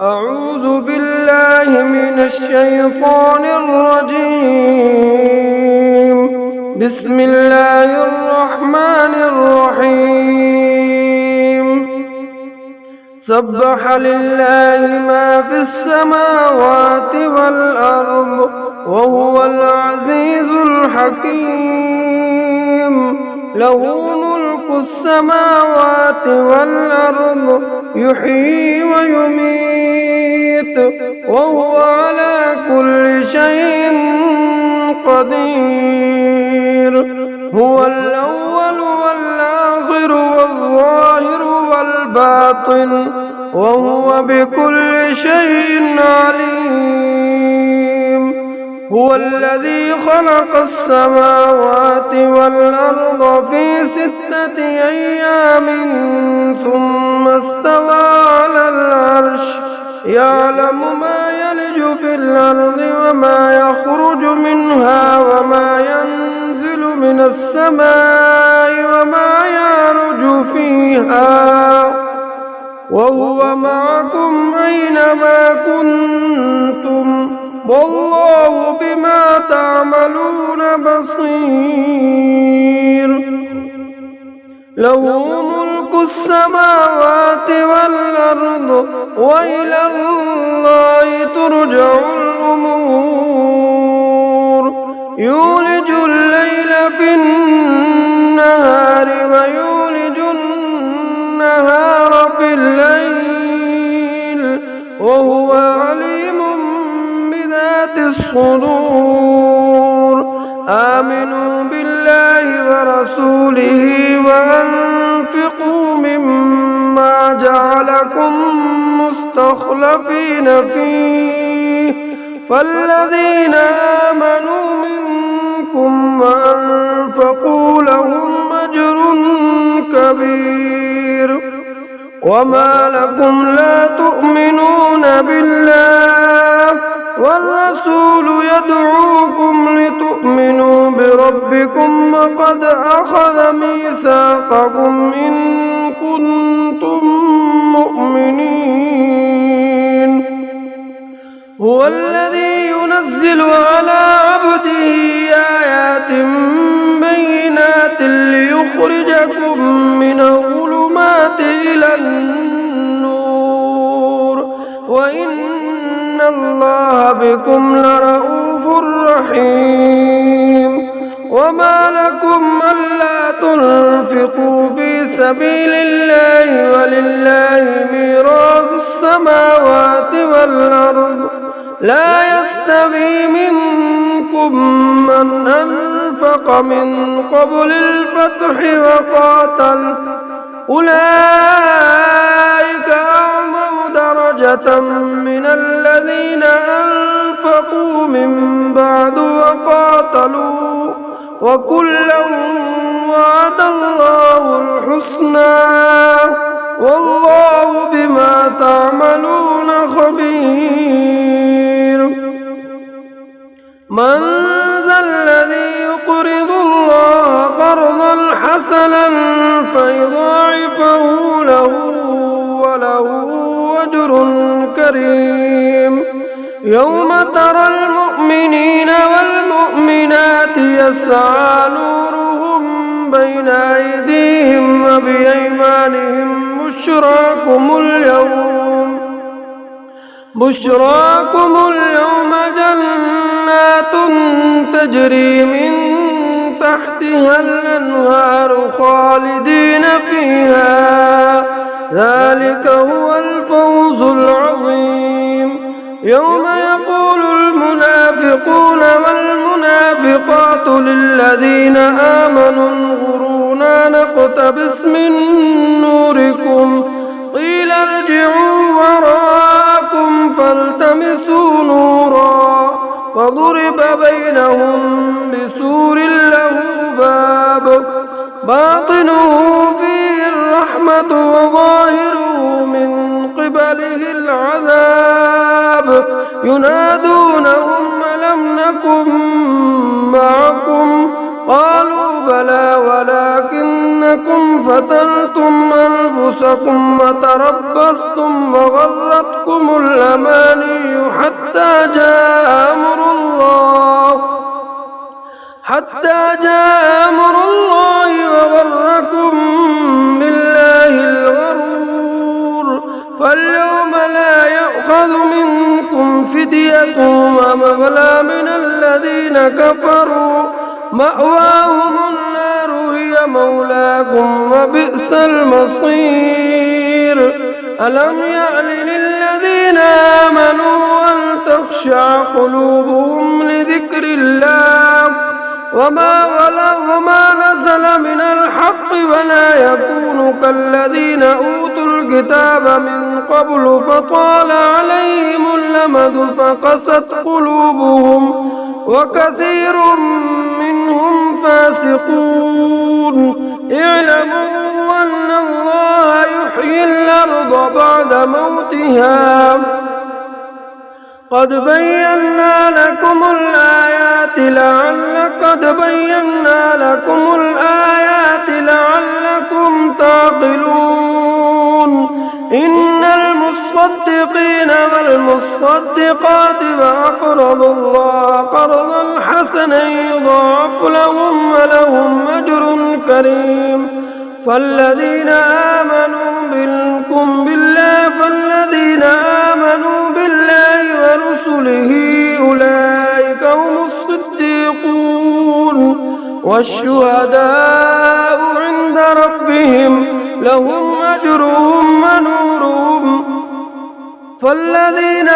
أعوذ بالله من الشيطان الرجيم. بسم الله الرحمن الرحيم. سبح لله ما في السماوات والأرض وهو العزيز الحكيم. له ملك السماوات والأرض يحيي ويميت وهو على كل شيء قدير. هو الأول والآخر والظاهر والباطن وهو بكل شيء عليم. هو الذي خلق السماوات والأرض في 6 أيام ثم استوى على العرش يعلم ما يلج في الأرض وما يخرج منها وما ينزل من السماء وما يعرج فيها وهو معكم أينما كنتم والله بما تعملون بصير. له ملك السماوات والأرض وإلى الله ترجع الأمور. يولج الليل في النهار ويولج النهار في الليل وهو عليم بذات الصدور. آمنوا بالله ورسوله وأنفقوا مما جعلكم مستخلفين فيه فالذين آمنوا منكم وأنفقوا لهم أجر كبير. وما لكم لا تؤمنون بالله والرسول يدعوكم لتؤمنوا بربكم وقد أخذ ميثاقكم إن كنتم مؤمنين. هو الذي ينزل على عبده آيات بينات ليخرجكم من الظلمات إلى النور وإن الله بكم لرؤوف رحيم. وما لكم ألا تنفقوا في سبيل الله ولله ميراث السماوات والأرض لا يستوي منكم من أنفق من قبل الفتح وقاتل أولئك أعظم درجة من الذين أنفقوا من بعد وقاتلوا وكلا وعد الله الحسنى والله بما تعملون خبير. من ذا الذي يقرض الله قرضا حسنا فيضاعفه له وله أجر كريم. يوم ترى المؤمنين والمؤمنات يسعى نورهم بين أيديهم وبأيمانهم بشراكم اليوم جنات تجري من تحتها الأنهار خالدين فيها ذلك هو الفوز العظيم. يوم يقول المنافقون والمنافقات للذين آمنوا انظرونا نقتبس من نوركم قيل ارجعوا وراءكم فالتمسوا نورا فضرب بينهم بسور له باب باطنه فيه الرحمة وظاهره من قبله العذاب. ينادونهم ألم نكن معكم قالوا بلى ولكنكم فتنتم أنفسكم وتربصتم تربصتم وغرتكم الأماني حتى جاء أمر الله وغركم بالله الغرور. فاليوم لا يؤخذ منكم فدية ولا من الذين كفروا، مأواهم النار هي مولاكم وبئس المصير. ألم يأن للذين آمنوا أن تخشع قلوبهم لذكر الله وما نزل من الحق ولا يكونوا كالذين أوتوا الكتاب من قبل فطال عليهم الأمد فقست قلوبهم وكثير منهم فاسقون. اعلموا أن الله يحيي الأرض بعد موتها، قد بينا لكم الآيات لعلكم تعقلون. إن المصدقين والمصدقات وأقرضوا الله قرضا حسنا يضاعف لهم ولهم أجر كريم. فالذين آمنوا بالله ورسله أولئك هم الصديقون والشهداء عند ربهم لهم أجرهم ونورهم. فالذين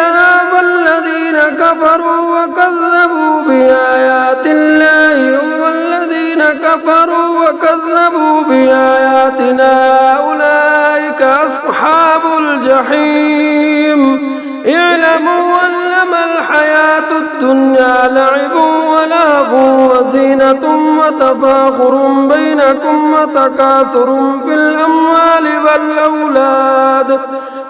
كفروا وكذبوا بآياتنا أولئك أصحاب الجحيم. اعلموا أنما الحياة الدنيا لعب ولهو وزينة وتفاخر بينكم وتكاثر في الأموال والأولاد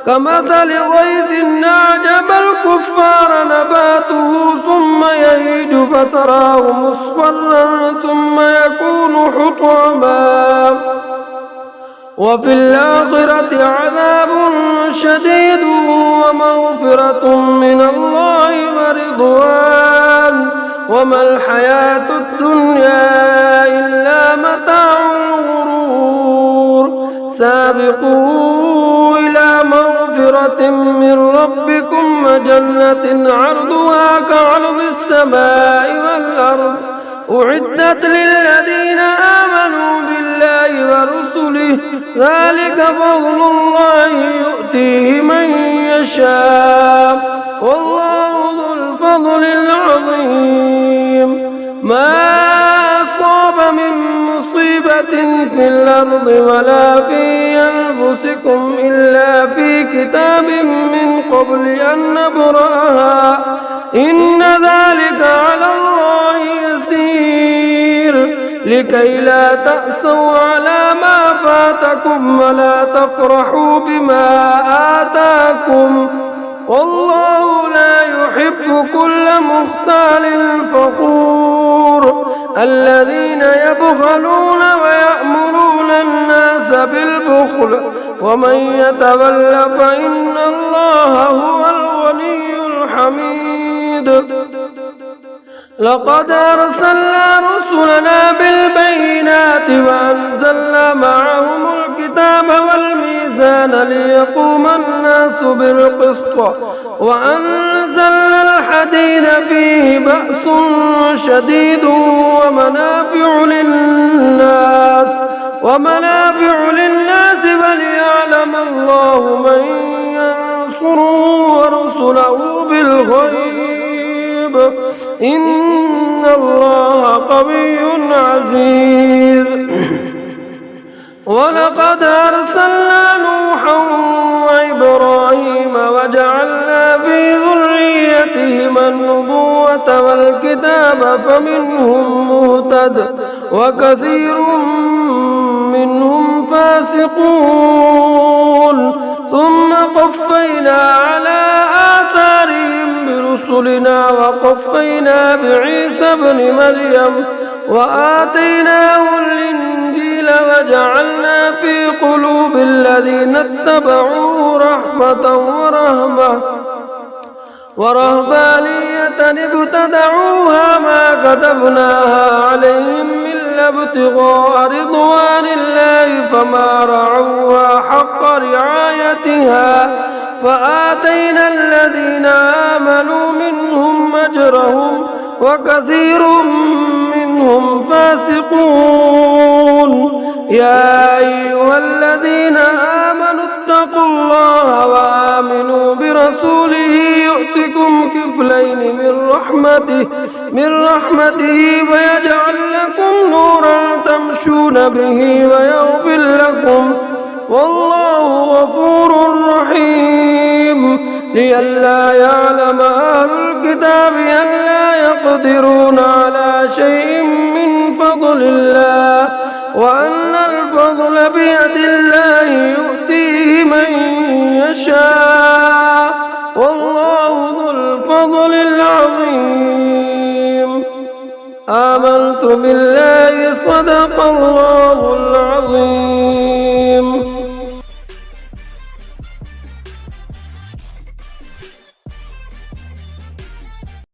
كمثل غيث أعجب الكفار نباته ثم يهيج فتراه مصفرا ثم يكون حطاما، وفي الآخرة عذاب شديد ومغفرة من الله ورضوان، وما الحياة الدنيا إلا متاع الغرور. سابقوا إلى مغفرة من ربكم وجنة عرضها كعرض السماء والأرض أعدت للذين آمنوا بالله ورسله، ذلك فضل الله يؤتيه من يشاء والله ذو الفضل العظيم. ما أصاب من مصيبة في الأرض ولا في أنفسكم إلا في كتاب من قبل أن نبرأها إن ذلك على الله يسير، لكي لا تأسوا على ما فاتكم ولا تفرحوا بما آتاكم، والله لا يحب كل مختال فخور. الذين يبخلون ويأمرون الناس بالبخل ومن يتول فإن الله هو الغني الحميد. لقد أرسلنا رسلنا بالبينات وأنزلنا معهم الكتاب والميزان ليقوم الناس بالقسط وأنزلنا الحديد فيه بأس شديد ومنافع للناس وليعلم الله من ينصره ورسله بالغيب إن الله قوي عزيز. ولقد أرسلنا نوحا وإبراهيم وجعلنا في ذريتهما النبوة والكتاب فمنهم مهتد وكثير منهم فاسقون، ثم قفينا على آثارهم برسلنا وقفينا بعيسى ابن مريم وآتيناه الإنجيل الإنجيل وجعلنا في قلوب الذين اتبعوه رحمة ورهبانية ابتدعوها ما كتبناها عليهم إلا ابتغاء رضوان الله فما رعوها حق رعايتها فآتينا الذين آمنوا منهم أجرهم وكثير منهم فاسقون. يا أيها الذين آمنوا اتقوا الله وآمنوا برسوله يؤتكم كفلين من رحمته ويجعل لكم نورا تمشون به ويغفر لكم والله غفور رحيم. لئلا يعلم أهل الكتاب أن لا يقدرون على شيء من فضل الله وأن الفضل بيد الله يؤتيه من يشاء والله ذو الفضل العظيم. آمنت بالله صدق الله